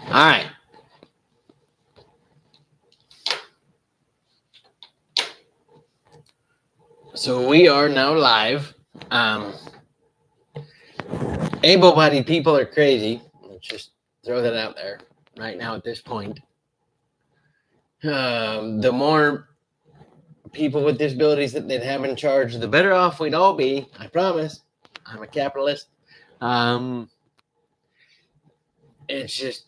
All right. So we are now live. Um, Able-bodied people are crazy. Let's just throw that out there right now at this point. The more people with disabilities that they'd have in charge, the better off we'd all be. I promise. I'm a capitalist. Um, it's just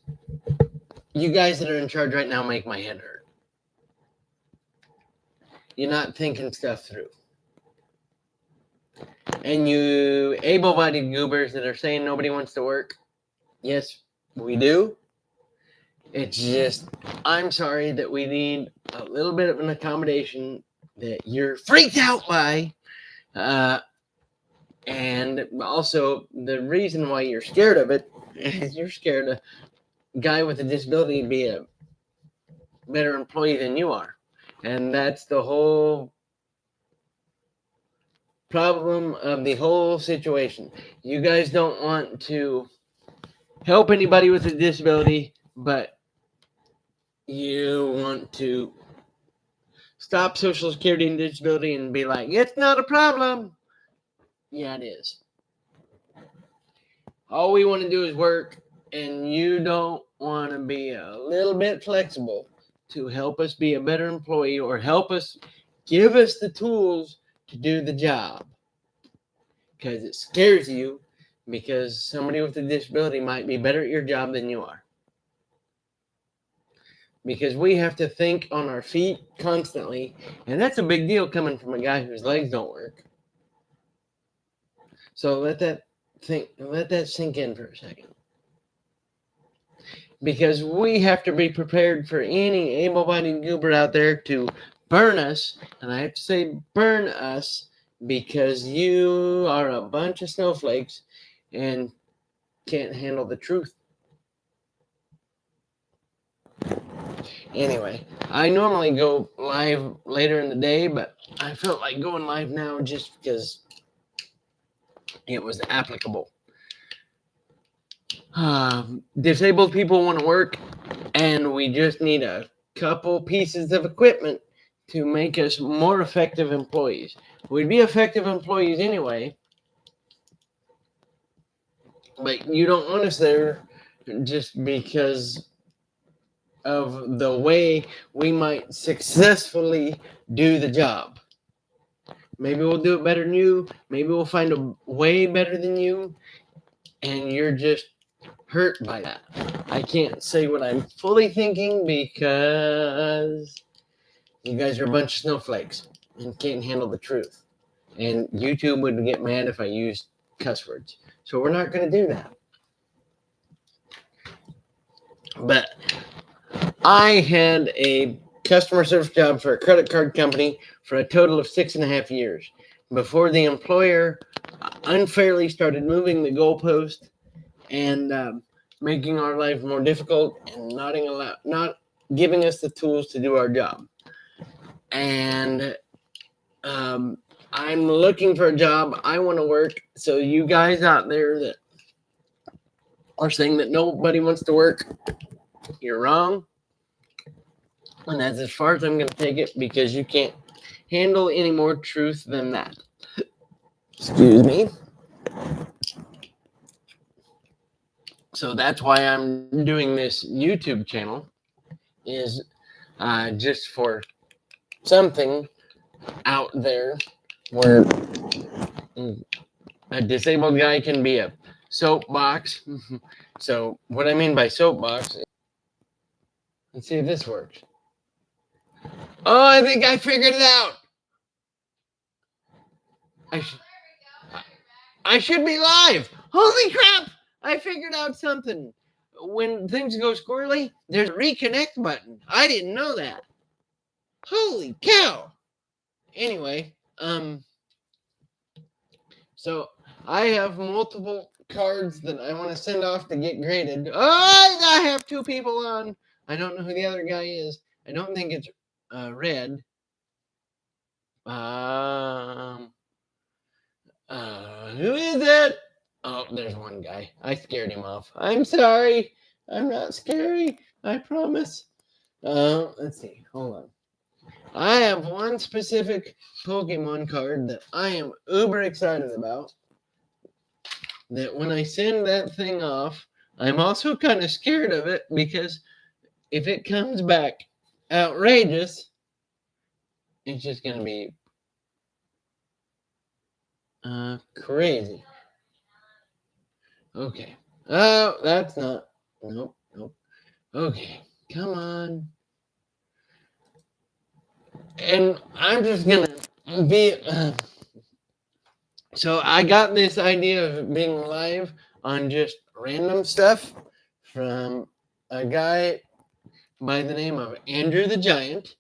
you guys that are in charge right now make my head hurt. You're not thinking stuff through. And you able-bodied goobers that are saying nobody wants to work, yes, we do. It's just, I'm sorry that we need a little bit of an accommodation that you're freaked out by. And also, the reason why you're scared of it is you're scared a guy with a disability to be a better employee than you are. And that's the whole problem of the whole situation. You guys don't want to help anybody with a disability, but you want to stop Social Security and disability and be like, it's not a problem. Yeah, it is. All we want to do is work, and you don't want to be a little bit flexible to help us be a better employee or help us give us the tools to do the job. Because it scares you because somebody with a disability might be better at your job than you are. Because we have to think on our feet constantly, and that's a big deal coming from a guy whose legs don't work. So let that sink in for a second. Because we have to be prepared for any able-bodied goober out there to burn us, and I have to say burn us because you are a bunch of snowflakes and can't handle the truth. Anyway, I normally go live later in the day, but I felt like going live now just because it was applicable. Disabled people want to work, and we just need a couple pieces of equipment to make us more effective employees. We'd be effective employees anyway, but you don't want us there just because of the way we might successfully do the job. Maybe we'll do it better than you. Maybe we'll find a way better than you, and you're just hurt by that. I can't say what I'm fully thinking because you guys are a bunch of snowflakes and can't handle the truth. And YouTube would get mad if I used cuss words. So we're not going to do that. But I had a customer service job for a credit card company for a total of 6.5 years before the employer unfairly started moving the goalpost and making our life more difficult and not giving us the tools to do our job. And I'm looking for a job. I want to work. So you guys out there that are saying that nobody wants to work, you're wrong. And that's as far as I'm going to take it because you can't handle any more truth than that. Excuse me. So that's why I'm doing this YouTube channel, is just for something out there where a disabled guy can be a soapbox. So what I mean by soapbox, let's see if this works. Oh, I think I figured it out. I should be live. Holy crap! I figured out something. When things go squirrely, there's a reconnect button. I didn't know that. Holy cow! Anyway, so I have multiple cards that I want to send off to get graded. Oh, I have 2 people on. I don't know who the other guy is. I don't think it's Red. Who is it? Oh, there's one guy. I scared him off. I'm sorry. I'm not scary. I promise. Let's see. Hold on. I have one specific Pokemon card that I am uber excited about. That when I send that thing off, I'm also kind of scared of it because if it comes back outrageous, it's just gonna be crazy. Okay. Oh, that's not. Nope. Nope. Okay. Come on. And I'm just gonna be. So I got this idea of being live on just random stuff from a guy by the name of Andrew the Giant.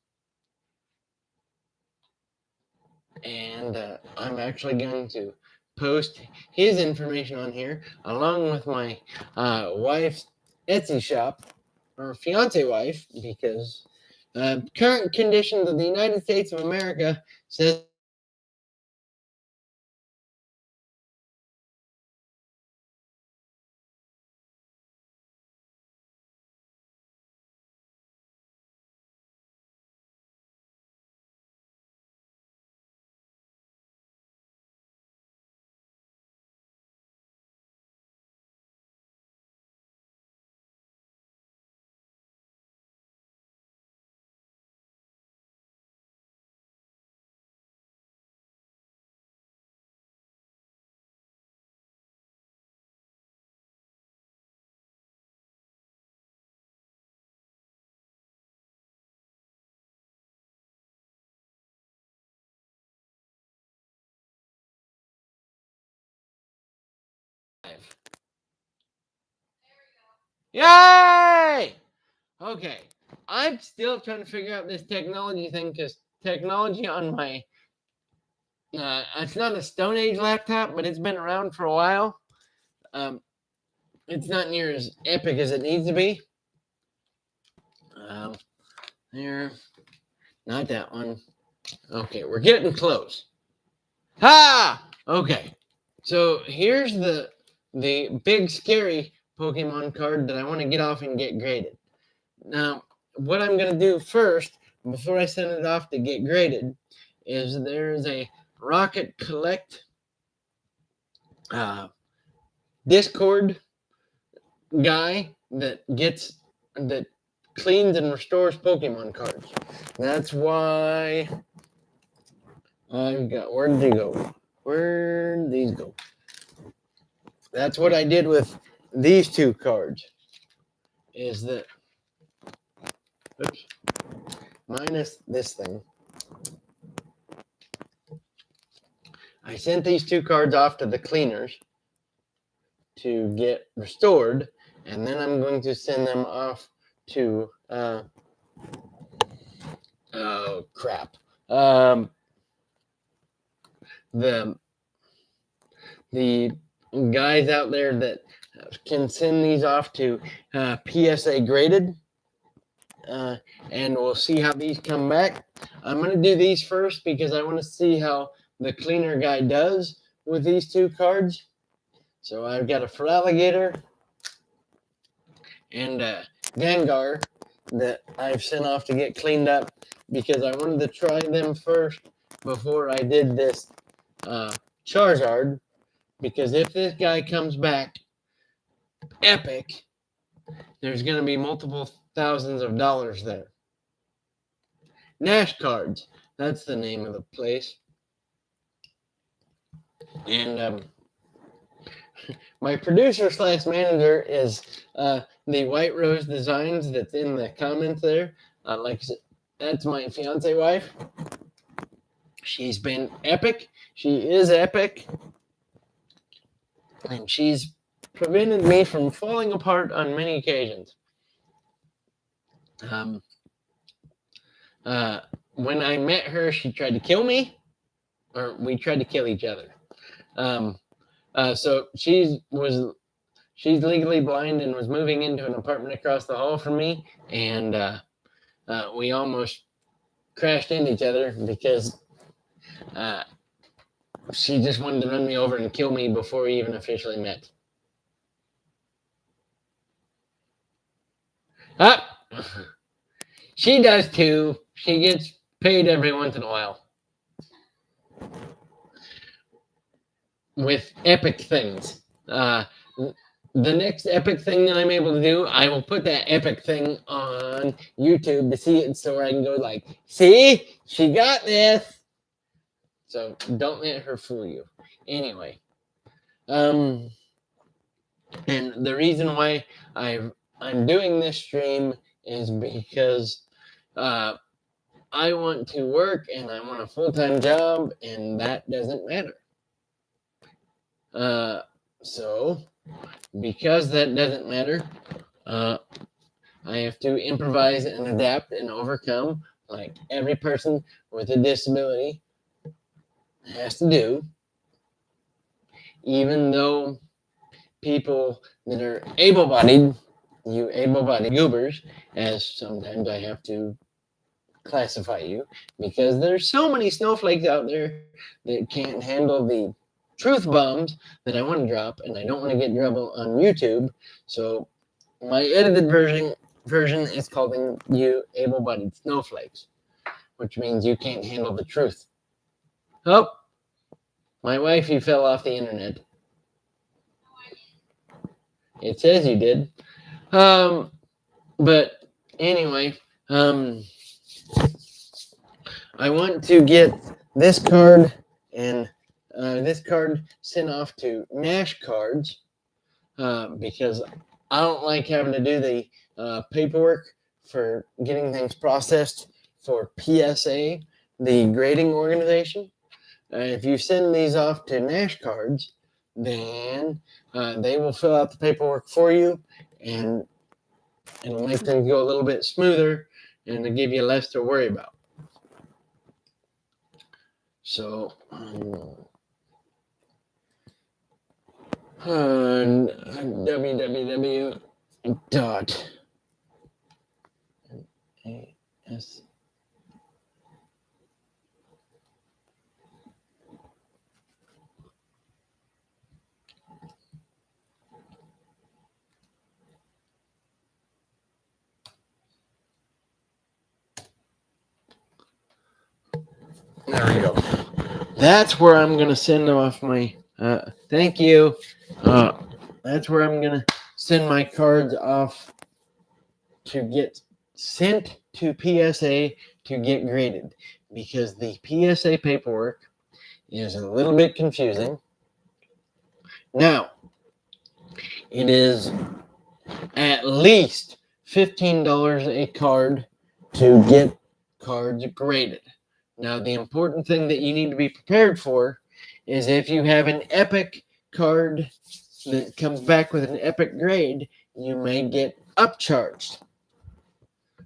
And I'm actually going to post his information on here along with my wife's Etsy shop, or fiance wife, because current conditions of the United States of America says yay! Okay, I'm still trying to figure out this technology thing because technology on my it's not a Stone Age laptop, but it's been around for a while. It's not near as epic as it needs to be. There, not that one. Okay, we're getting close. Ha! Okay, so here's the big scary Pokemon card that I want to get off and get graded. Now, what I'm gonna do first, before I send it off to get graded, is there's a Rocket Collect Discord guy that cleans and restores Pokemon cards. That's why I've got. Where'd they go? Where'd these go? That's what I did with these two cards. Is that oops, minus this thing. I sent these two cards off to the cleaners to get restored, and then I'm going to send them off to oh crap, the guys out there that can send these off to PSA graded, and we'll see how these come back. I'm going to do these first because I want to see how the cleaner guy does with these two cards. So I've got a Feraligatr and a Gengar that I've sent off to get cleaned up because I wanted to try them first before I did this Charizard. Because if this guy comes back epic, there's going to be multiple thousands of dollars there. Nash Cards, that's the name of the place. And my producer / manager is the White Rose Designs that's in the comments there. Like I said, that's my fiance wife. She's been epic. She is epic. And she's prevented me from falling apart on many occasions. When I met her, she tried to kill me, or we tried to kill each other. So she's legally blind and was moving into an apartment across the hall from me, and we almost crashed into each other because she just wanted to run me over and kill me before we even officially met. Ah, she does too. She gets paid every once in a while with epic things. The next epic thing that I'm able to do, I will put that epic thing on YouTube to see it, so I can go like, see, she got this. So don't let her fool you. Anyway, and the reason why I'm doing this stream is because I want to work and I want a full-time job, and that doesn't matter. So because that doesn't matter, I have to improvise and adapt and overcome, like every person with a disability has to do, even though people that are able-bodied, you able-bodied goobers, as sometimes I have to classify you, because there's so many snowflakes out there that can't handle the truth bombs that I want to drop, and I don't want to get in trouble on YouTube. So my edited version is calling you able-bodied snowflakes, which means you can't handle the truth. Oh, my wifey fell off the internet. It says you did. But anyway, I want to get this card and this card sent off to Nash Cards because I don't like having to do the paperwork for getting things processed for PSA, the grading organization. If you send these off to Nash Cards, then they will fill out the paperwork for you, and it'll make things go a little bit smoother and to give you less to worry about. So, www.as. There we go. That's where I'm going to send off my, thank you. That's where I'm going to send my cards off to get sent to PSA to get graded, because the PSA paperwork is a little bit confusing. Now, it is at least $15 a card to get cards graded. Now, the important thing that you need to be prepared for is if you have an epic card that comes back with an epic grade, you may get upcharged,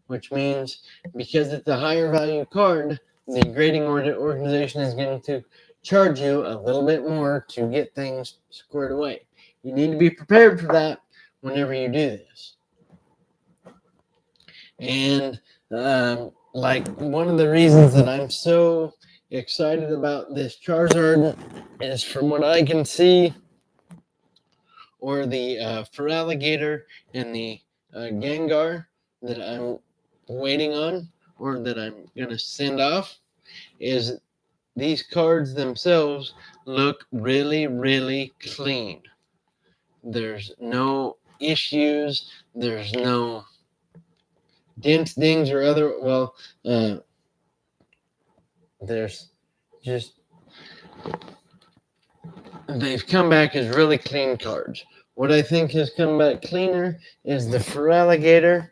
which means because it's a higher value card, the grading organization is going to charge you a little bit more to get things squared away. You need to be prepared for that whenever you do this. And like one of the reasons that I'm so excited about this Charizard is, from what I can see, or the Feraligatr and the Gengar that I'm waiting on, or that I'm going to send off, is these cards themselves look really, really clean. There's no issues. There's no dents, dings, or other, well, there's just, they've come back as really clean cards. What I think has come back cleaner is the Feraligatr.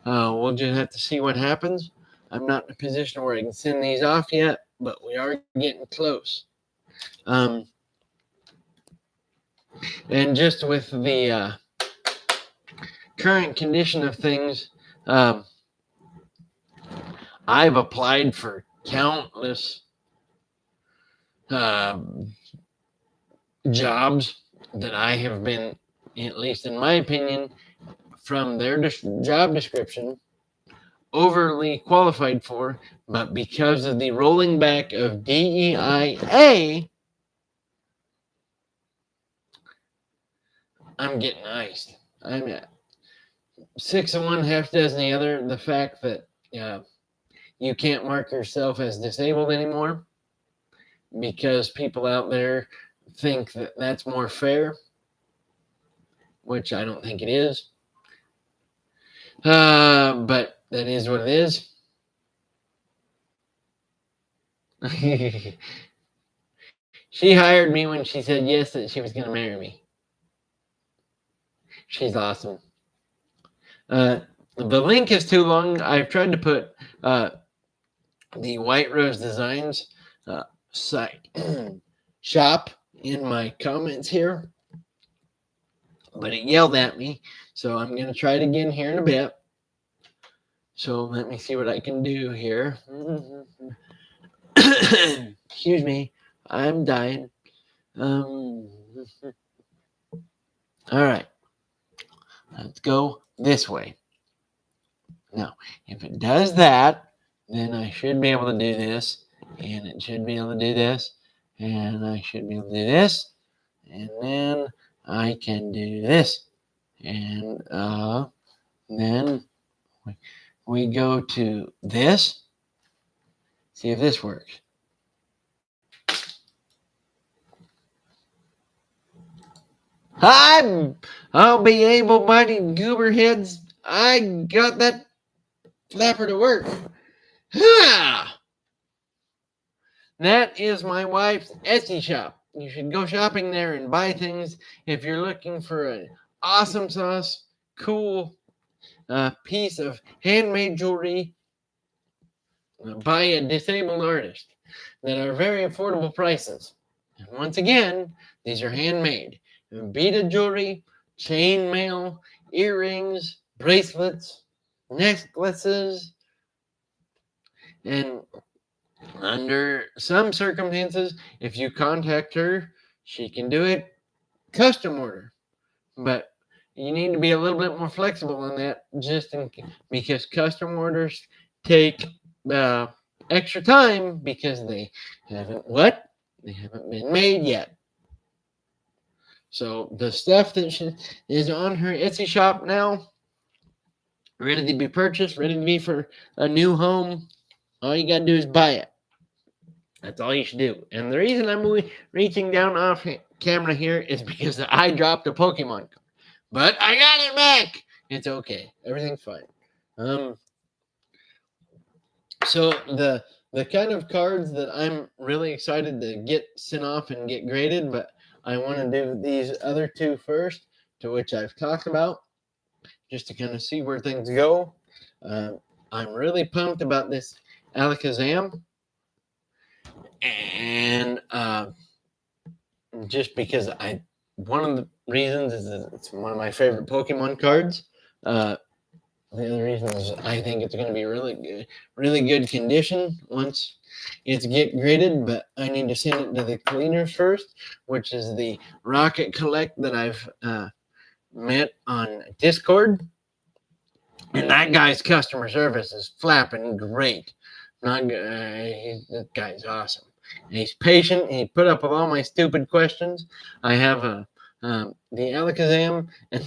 We'll just have to see what happens. I'm not in a position where I can send these off yet, but we are getting close. And just with the current condition of things, I've applied for countless jobs that I have been, at least in my opinion, from their job description, overly qualified for, but because of the rolling back of DEIA, I'm getting iced. six of one, half dozen the other. The fact that you can't mark yourself as disabled anymore because people out there think that that's more fair, which I don't think it is. But that is what it is. She hired me when she said yes that she was going to marry me. She's awesome. The link is too long. I've tried to put the White Rose Designs site shop in my comments here, but it yelled at me, so I'm going to try it again here in a bit. So let me see what I can do here. Excuse me, I'm dying. All right, let's go this way. Now, if it does that, then I should be able to do this, and it should be able to do this, and I should be able to do this, and then I can do this, and then we go to this. See if this works. I'll be able-bodied goober heads. I got that flapper to work. Ha! That is my wife's Etsy shop. You should go shopping there and buy things if you're looking for an awesome sauce, cool piece of handmade jewelry by a disabled artist that are very affordable prices. And once again, these are handmade. Beaded jewelry, chain mail, earrings, bracelets, necklaces, and under some circumstances, if you contact her, she can do it custom order. But you need to be a little bit more flexible on that, because custom orders take extra time because they haven't been made yet. So the stuff that is on her Etsy shop now, ready to be purchased, ready to be for a new home, all you got to do is buy it. That's all you should do. And the reason I'm reaching down off camera here is because I dropped a Pokemon card. But I got it back. It's okay. Everything's fine. So the kind of cards that I'm really excited to get sent off and get graded, but I want to do these other two first, to which I've talked about, just to kind of see where things go. I'm really pumped about this Alakazam. And just because one of the reasons is that it's one of my favorite Pokemon cards. The other reason is I think it's going to be really good condition once it's get graded, but I need to send it to the cleaners first, which is the Rocket Collect that I've met on Discord. And that guy's customer service is flapping great. That guy's awesome. And he's patient. He put up with all my stupid questions. I have the Alakazam, and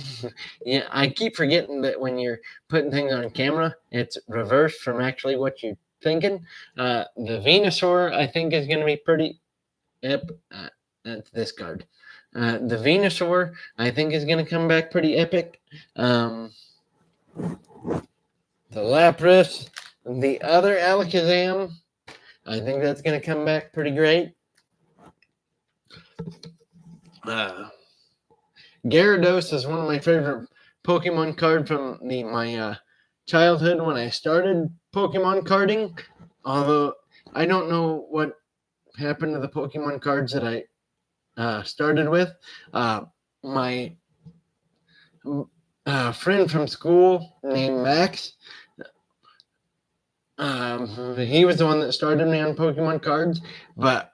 yeah, I keep forgetting that when you're putting things on camera, it's reversed from actually what you're thinking. The Venusaur, I think, is going to be pretty. That's this card. The Venusaur, I think, is going to come back pretty epic. The Lapras, the other Alakazam, I think that's going to come back pretty great. Gyarados is one of my favorite Pokemon cards from my childhood when I started Pokemon carding. Although I don't know what happened to the Pokemon cards that I started with. My friend from school named Max, he was the one that started me on Pokemon cards. But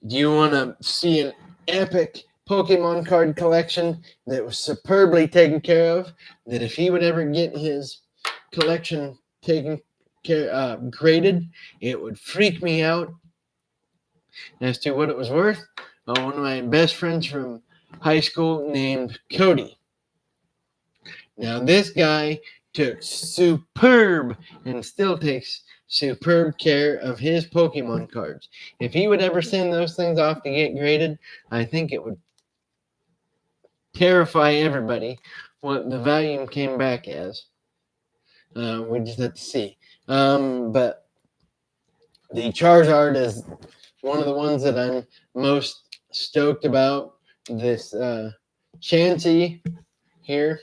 do you want to see an epic Pokemon card collection that was superbly taken care of? That if he would ever get his collection graded, it would freak me out as to what it was worth. One of my best friends from high school named Cody. Now, this guy took superb and still takes superb care of his Pokemon cards. If he would ever send those things off to get graded, I think it would terrify everybody what the volume came back as. We just have to see. But the Charizard is one of the ones that I'm most stoked about. This Chansey here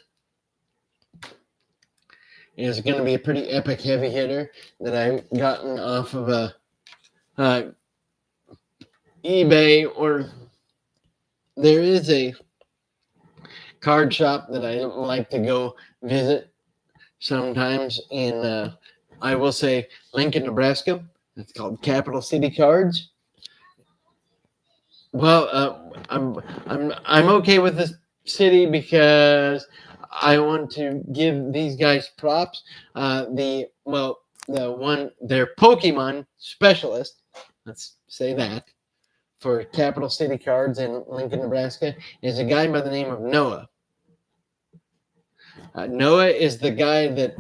is going to be a pretty epic heavy hitter that I've gotten off of eBay, or there is a card shop that I like to go visit sometimes in, I will say, Lincoln, Nebraska. It's called Capital City Cards. Well, I'm okay with this city because I want to give these guys props. They're Pokemon specialist. Let's say that for Capital City Cards in Lincoln, Nebraska, is a guy by the name of Noah. Noah is the guy that,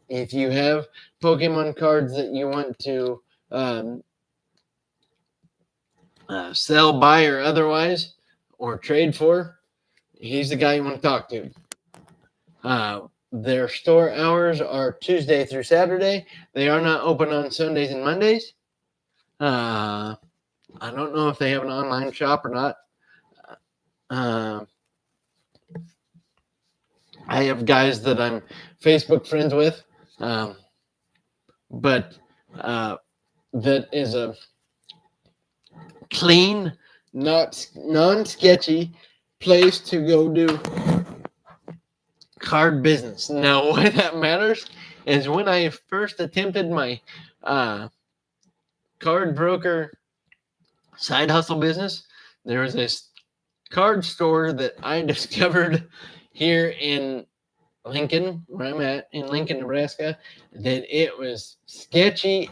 if you have Pokemon cards that you want to sell, buy, or otherwise, or trade for, he's the guy you want to talk to. Their store hours are Tuesday through Saturday. They are not open on Sundays and Mondays. I don't know if they have an online shop or not. I have guys that I'm Facebook friends with, but that is a clean, non-sketchy place to go do card business. Now, why that matters is when I first attempted my card broker side hustle business, there was this card store that I discovered here in Lincoln, where I'm at, in Lincoln, Nebraska, that it was sketchy